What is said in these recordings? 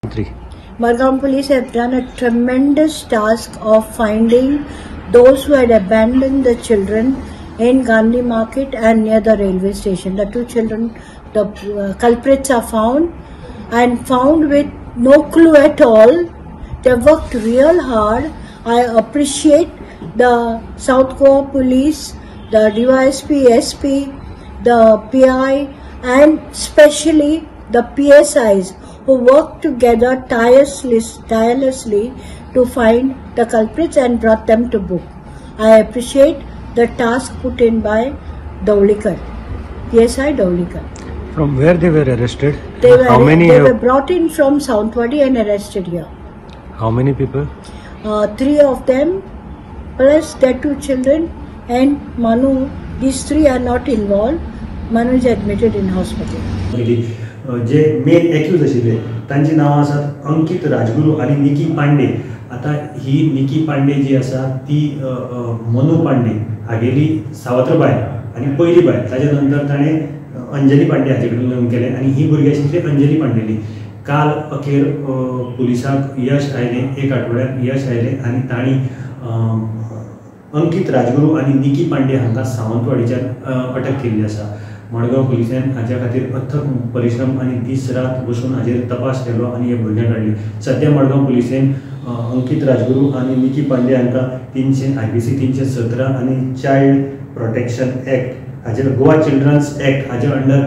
Three. Margam police have done a tremendous task of finding those who had abandoned the children in Gandhi Market and near the railway station. The two children, the culprits are found and found with no clue at all. They worked real hard. I appreciate the South Goa police, the DYSP, SP, the PI and especially the PSIs who worked together tirelessly to find the culprits and brought them to book. I appreciate the task put in by Daulikar, PSI Daulikar. From where they were arrested? They were brought in from Sawantwadi and arrested here. How many people? 3 of them plus their 2 children and Manu. These 3 are not involved. Manu is admitted in hospital. जे main accused आशिल्ले तांची नांवां आसात अंकित राजगुरू आनी निकी पांडे. आता ही निकी पांडे जी आसा ती मनू पांडे हागेली सावत्र बायल आनी पयली बायल. ताजे नंतर ताणें अंजली पांडे हाचे कडेन लग्न केलें आनी ही भुरगी आशिल्ली अंजली पांडेली. काल अखेर पुलिसाक यश आयलें, एक आठवड्याक यश आयलें आनी तांणी अंकित राजगुरू आनी निकी पांडे हांकां सावंतवाडीच्यान अटक केल्ली आसा. मडगांव पुलिसांन हाच्या खातीर अथक परिश्रम आनी दीस रात बसून हाजेर तपास केलो आनी हे भुरग्यांक काडली. सध्या मडगांव पुलिसेन अंकित राजगुरू आनी निकी पांडे हांकां 300 IPC 317 आनी चायल्ड प्रोटेक्शन एक्ट हाजेर गोवा चिल्ड्रन्स एक्ट हाजे अंडर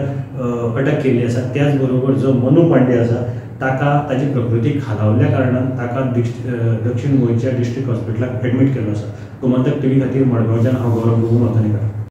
अटक केल्ली आसा. त्याच बरोबर जो मनू पांडे आसा ताका ताजी प्रकृती खालावल्या कारणान ताका दक्षिण गोंयच्या डिस्ट्रिक्ट हॉस्पिटलाक एडमीट केलो आसा. गोमंतक TV खातीर मडगांवच्यान हांव गौरव प्रभू माथानीकर.